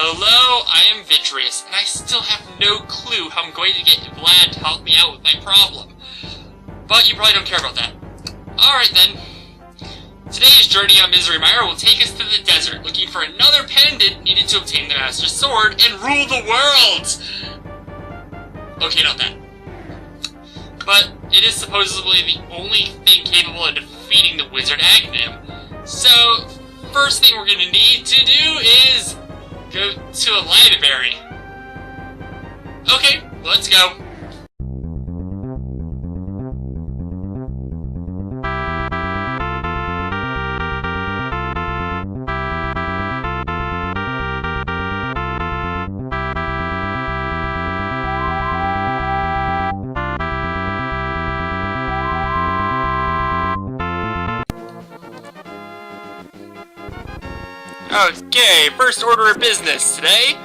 Hello, I am Vitreous, and I still have no clue how I'm going to get Vlad to help me out with my problem. But you probably don't care about that. Alright then. Today's journey on Misery Mire will take us to the desert, looking for another pendant needed to obtain the Master Sword and rule the world! Okay, not that. But it is supposedly the only thing capable of defeating the Wizard Aghanim. So, first thing we're going to need to do is go to a library. Okay, let's go. Okay, first order of business today.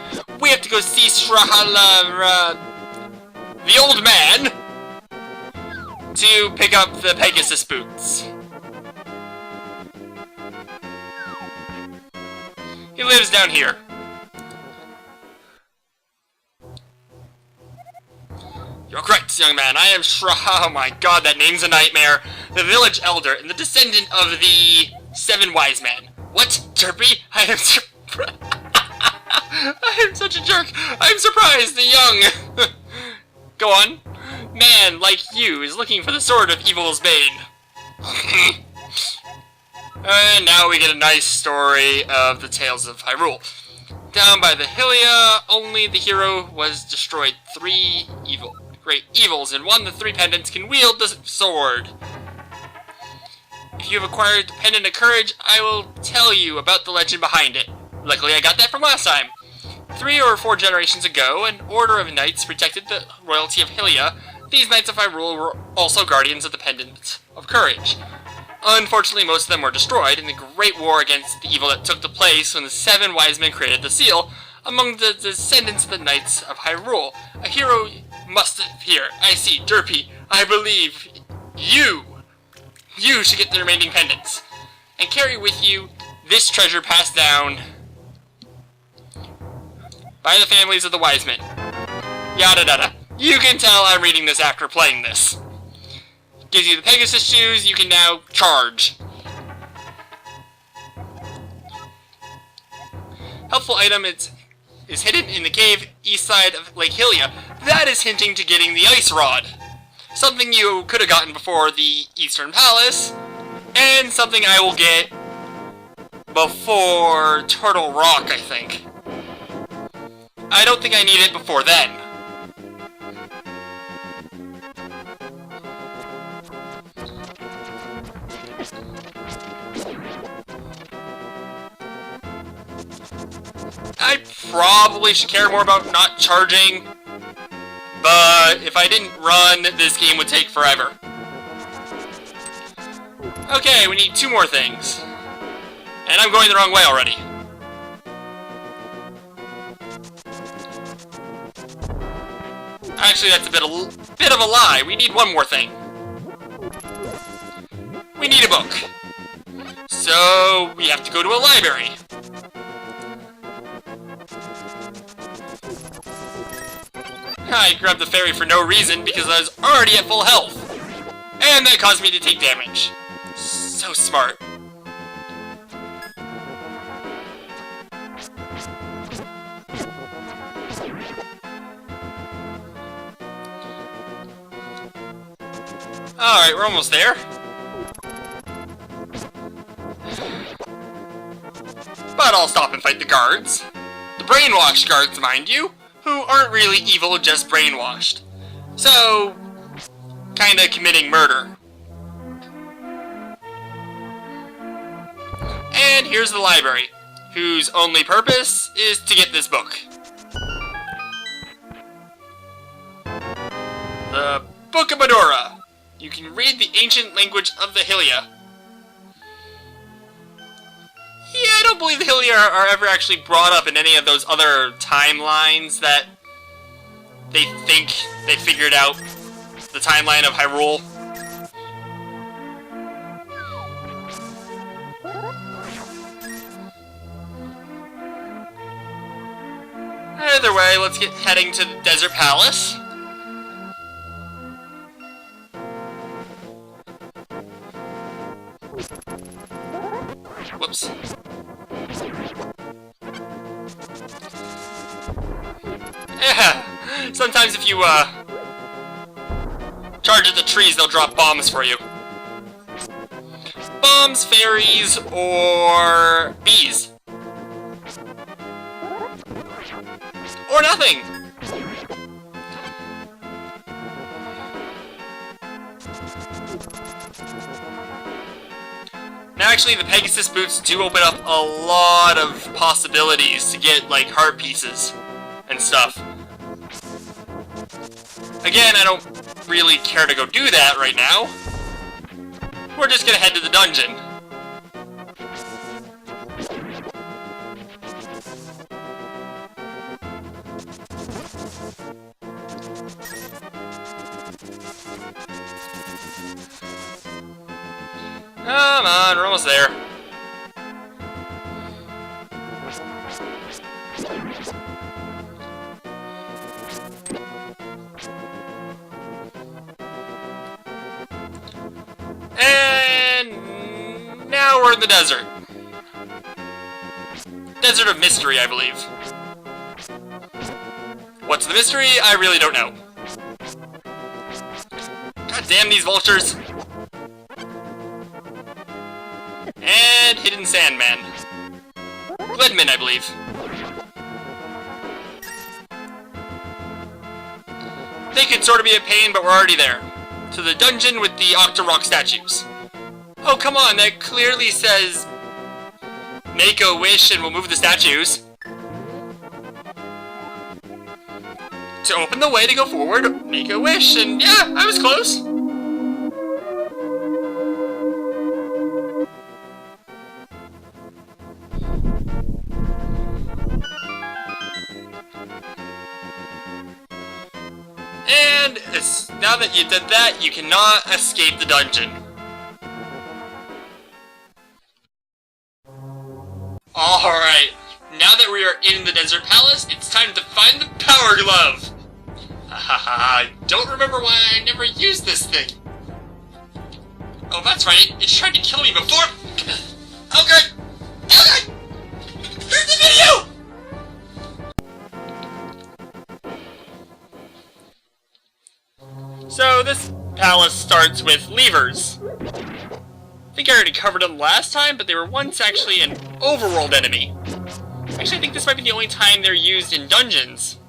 We have to go see Shrahala, the old man, to pick up the Pegasus boots. He lives down here. You're correct, young man. I am oh my god, that name's a nightmare. The village elder and the descendant of the 7 wise men. What? Derpy? I am I am such a jerk. I'm surprised the young go on. Man like you is looking for the sword of evil's bane. And now we get a nice story of the tales of Hyrule. Down by the Hylia, only the hero was destroyed 3 great evils, and one the 3 pendants can wield the sword. If you have acquired the Pendant of Courage, I will tell you about the legend behind it. Luckily, I got that from last time. 3 or 4 generations ago, an order of knights protected the royalty of Hylia. These knights of Hyrule were also guardians of the Pendant of Courage. Unfortunately, most of them were destroyed in the great war against the evil that took place when the 7 wise men created the seal. Among the descendants of the knights of Hyrule, a hero must appear. I see, Derpy. I believe you should get the remaining pendants, and carry with you this treasure passed down by the families of the wise men. Yada yada. You can tell I'm reading this after playing this. Gives you the Pegasus shoes, you can now charge. Helpful item is hidden in the cave east side of Lake Hylia. That is hinting to getting the ice rod. Something you could have gotten before the Eastern Palace, and something I will get before Turtle Rock, I think. I don't think I need it before then. I probably should care more about not charging, but if I didn't run, this game would take forever. Okay, we need 2 more things. And I'm going the wrong way already. Actually, that's a bit of a lie. We need 1 more thing. We need a book. So, we have to go to a library. I grabbed the fairy for no reason because I was already at full health. And that caused me to take damage. So smart. Alright, we're almost there. But I'll stop and fight the guards. The brainwashed guards, mind you, who aren't really evil, just brainwashed. So, kinda committing murder. And here's the library, whose only purpose is to get this book. The Book of Medora. You can read the ancient language of the Hylia. Yeah, I don't believe the Hylia are ever actually brought up in any of those other timelines that they think they figured out the timeline of Hyrule. Either way, let's get heading to the Desert Palace. Whoops. Yeah, sometimes if you, charge at the trees, they'll drop bombs for you. Bombs, fairies, or bees. Or nothing! Now actually, the Pegasus boots do open up a lot of possibilities to get, like, heart pieces and stuff. Again, I don't really care to go do that right now. We're just gonna head to the dungeon. Come on, we're almost there. And now we're in the desert. Desert of Mystery, I believe. What's the mystery? I really don't know. God damn these vultures. And Hidden Sandman. Gledman, I believe. They could sort of be a pain, but we're already there. To the dungeon with the Octorok statues. Oh, come on, that clearly says make a wish and we'll move the statues. To open the way to go forward, make a wish, and yeah, I was close. And now that you did that, you cannot escape the dungeon. Alright, now that we are in the Desert Palace, it's time to find the Power Glove! Hahaha, I don't remember why I never used this thing. Oh, that's right, it tried to kill me before. Oh god! Oh god! Here's the video! So this palace starts with levers. I think I already covered them last time, but they were once actually an overworld enemy. Actually, I think this might be the only time they're used in dungeons.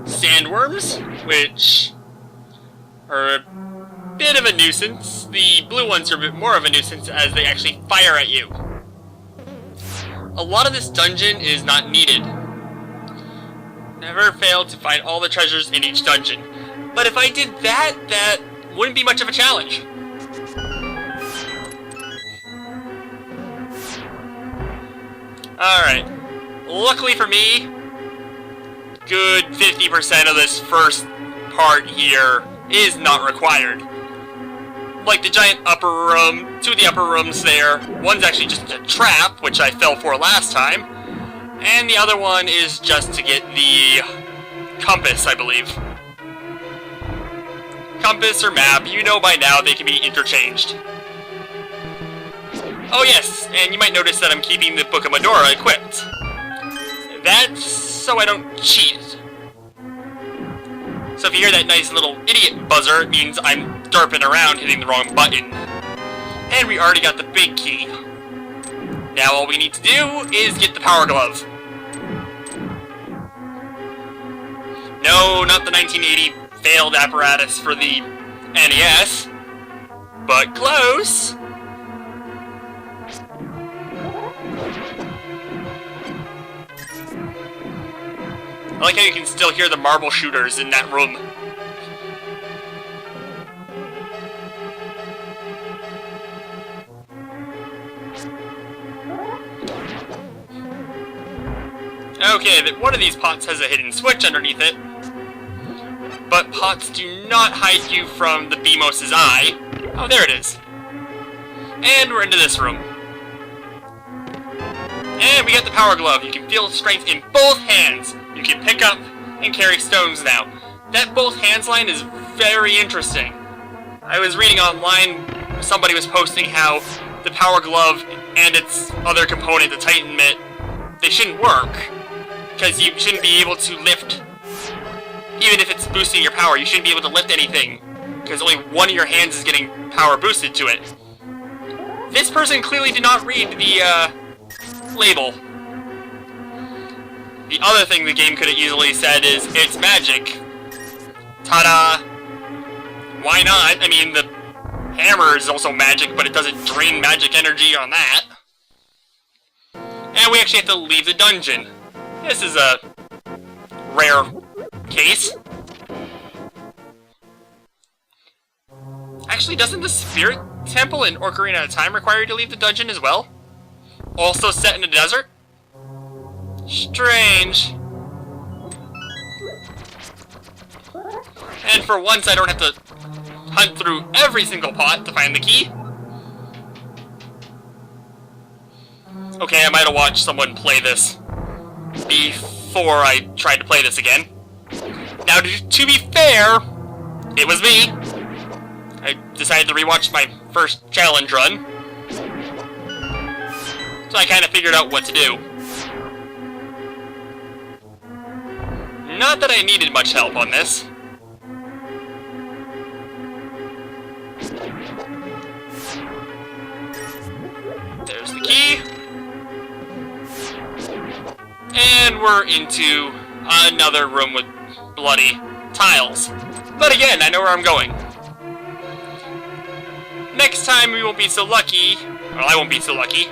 Sandworms, which are a bit of a nuisance. The blue ones are a bit more of a nuisance as they actually fire at you. A lot of this dungeon is not needed. Never failed to find all the treasures in each dungeon. But if I did that, that wouldn't be much of a challenge. Alright. Luckily for me, good 50% of this first part here is not required. Like the giant upper room, two of the upper rooms there. One's actually just a trap, which I fell for last time. And the other one is just to get the compass, I believe. Compass or map, you know by now they can be interchanged. Oh yes, and you might notice that I'm keeping the Book of Medora equipped. That's so I don't cheat. So if you hear that nice little idiot buzzer, it means I'm derping around hitting the wrong button. And we already got the big key. Now all we need to do is get the Power Glove. No, not the 1980 failed apparatus for the NES, but close. I like how you can still hear the marble shooters in that room. Okay, one of these pots has a hidden switch underneath it. But pots do not hide you from the Beamos' eye. Oh, there it is. And we're into this room. And we get the Power Glove. You can feel strength in both hands. You can pick up and carry stones now. That both hands line is very interesting. I was reading online, somebody was posting how the Power Glove and its other component, the Titan Mitt, they shouldn't work. Because you shouldn't be able to lift, even if it's boosting your power, you shouldn't be able to lift anything. Because only one of your hands is getting power boosted to it. This person clearly did not read the, label. The other thing the game could have easily said is, it's magic. Ta-da! Why not? I mean, the hammer is also magic, but it doesn't drain magic energy on that. And we actually have to leave the dungeon. This is a rare case. Actually, doesn't the Spirit Temple in Ocarina of Time require you to leave the dungeon as well? Also set in a desert? Strange. And for once, I don't have to hunt through every single pot to find the key. Okay, I might have watched someone play this before I tried to play this again. Now, to be fair, it was me. I decided to rewatch my first challenge run. So I kind of figured out what to do. Not that I needed much help on this. There's the key. And we're into another room with bloody tiles. But again, I know where I'm going. Next time we won't be so lucky, well, I won't be so lucky,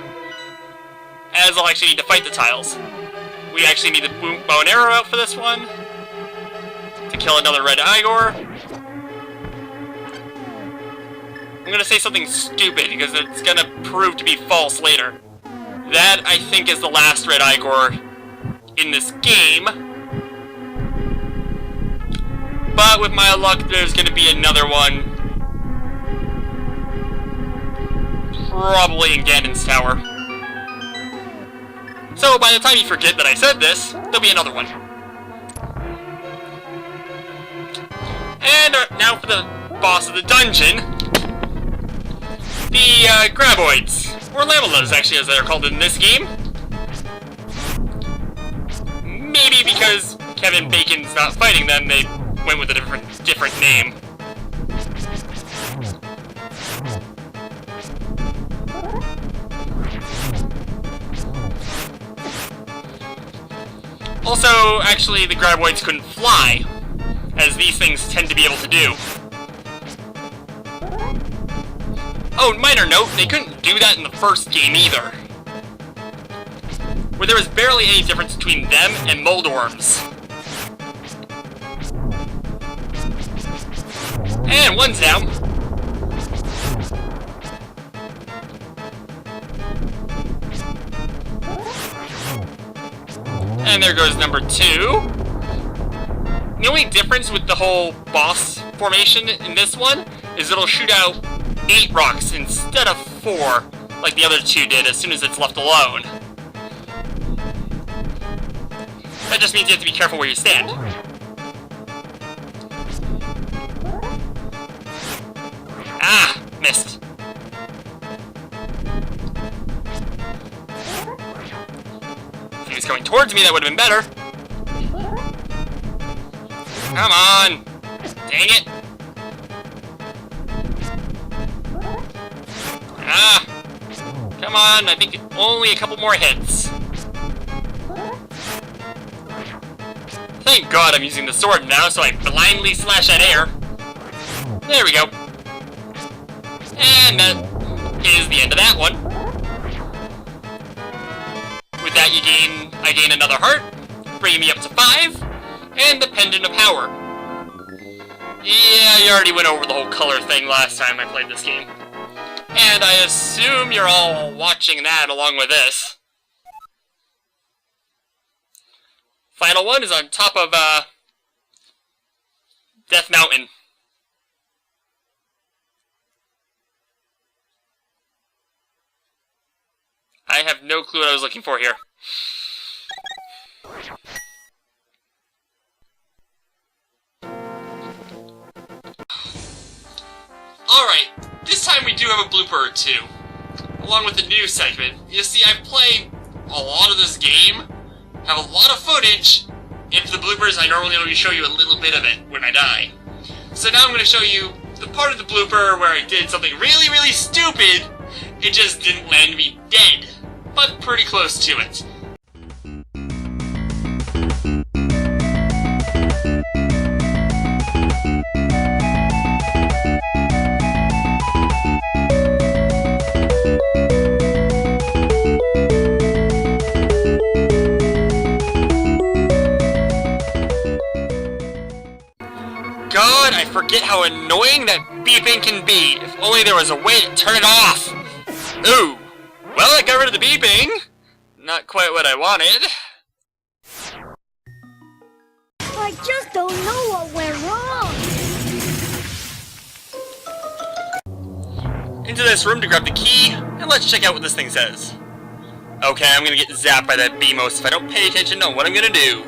as I'll actually need to fight the tiles. We actually need the bow and arrow out for this one, to kill another red Igor. I'm gonna say something stupid, because it's gonna prove to be false later. That, I think, is the last red Igor in this game. But with my luck, there's gonna be another one. Probably in Ganon's Tower. So by the time you forget that I said this, there'll be another one. And now for the boss of the dungeon. The Graboids. Or Lamelas, actually, as they're called in this game. Maybe because Kevin Bacon's not fighting them, they went with a different name. Also, actually, the Graboids couldn't fly, as these things tend to be able to do. Oh, minor note, they couldn't do that in the first game either, where there was barely any difference between them and Moldorms. And one's down. And there goes number 2. The only difference with the whole boss formation in this one is it'll shoot out 8 rocks instead of 4, like the other 2 did as soon as it's left alone. That just means you have to be careful where you stand. Ah! Missed. If he was going towards me, that would have been better. Come on! Dang it! Ah! Come on, I think only a couple more hits. Thank God I'm using the sword now, so I blindly slash at air. There we go. And that is the end of that one. With that, I gain another heart, bringing me up to 5, and the Pendant of Power. Yeah, you already went over the whole color thing last time I played this game. And I assume you're all watching that along with this. Final one is on top of, Death Mountain. I have no clue what I was looking for here. Alright, this time we do have a blooper or two, along with the news segment. You see, I've played a lot of this game, have a lot of footage, and for the bloopers I normally only show you a little bit of it when I die. So now I'm going to show you the part of the blooper where I did something really, really stupid. It just didn't land me dead, but pretty close to it. God, I forget how annoying that beeping can be. If only there was a way to turn it off. Ooh. Well, I got rid of the beeping. Not quite what I wanted. I just don't know what went wrong. Into this room to grab the key, and let's check out what this thing says. Okay, I'm gonna get zapped by that BMOS if I don't pay attention to what I'm gonna do.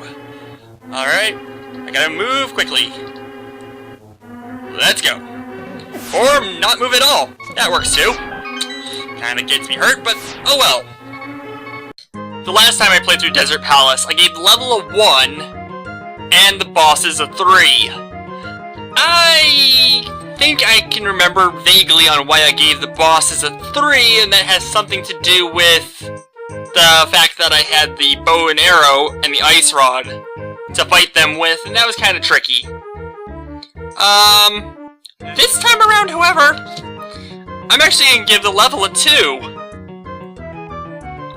Alright, I gotta move quickly. Let's go. Or not move at all. That works too. Kinda gets me hurt, but oh well. The last time I played through Desert Palace, I gave the level a 1 and the bosses a 3. I think I can remember vaguely on why I gave the bosses a 3, and that has something to do with the fact that I had the bow and arrow and the ice rod to fight them with, and that was kind of tricky. This time around, however, I'm actually going to give the level a 2.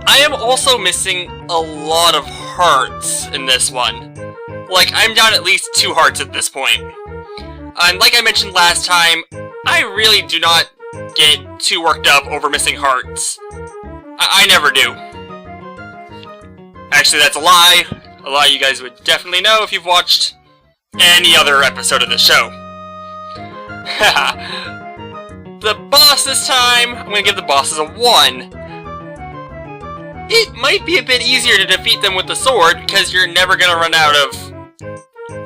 I am also missing a lot of hearts in this one. Like, I'm down at least 2 hearts at this point. And like I mentioned last time, I really do not get too worked up over missing hearts. I never do. Actually, that's a lie. A lot of you guys would definitely know if you've watched any other episode of the show. The boss this time, I'm gonna give the bosses a 1. It might be a bit easier to defeat them with the sword, because you're never gonna run out of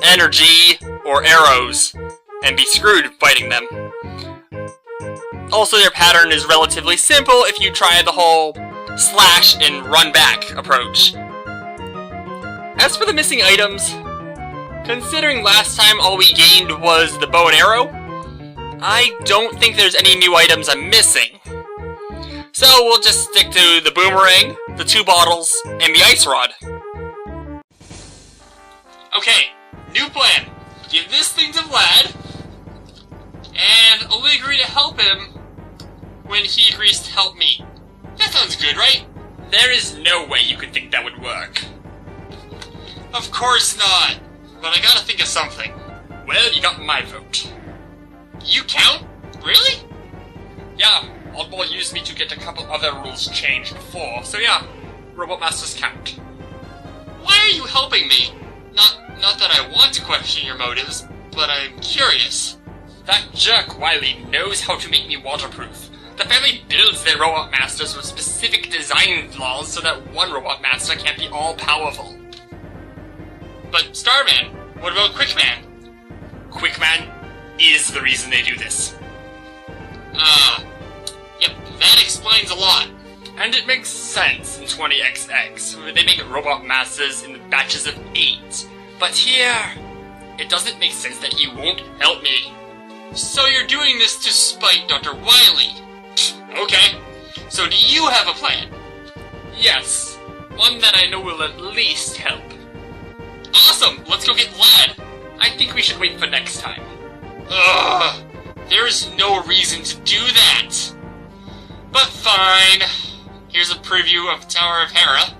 energy or arrows and be screwed fighting them. Also, their pattern is relatively simple if you try the whole slash and run back approach. As for the missing items, considering last time all we gained was the bow and arrow, I don't think there's any new items I'm missing. So we'll just stick to the boomerang, the 2 bottles, and the ice rod. Okay, new plan. Give this thing to Vlad, and only agree to help him when he agrees to help me. That sounds good, right? There is no way you could think that would work. Of course not, but I gotta think of something. Well, you got my vote. You count? Really? Yeah, Oddball used me to get a couple other rules changed before, so yeah, Robot Masters count. Why are you helping me? Not that I want to question your motives, but I'm curious. That jerk Wily knows how to make me waterproof. The family builds their Robot Masters with specific design flaws so that one Robot Master can't be all-powerful. But Starman, what about Quickman? Quickman is the reason they do this. Yep, that explains a lot. And it makes sense in 20XX, where they make Robot Masters in batches of 8. But here, it doesn't make sense that he won't help me. So you're doing this to spite Dr. Wily? Okay, so do you have a plan? Yes, one that I know will at least help. Awesome, let's go get Vlad. I think we should wait for next time. Ugh, there's no reason to do that. But fine. Here's a preview of Tower of Hera.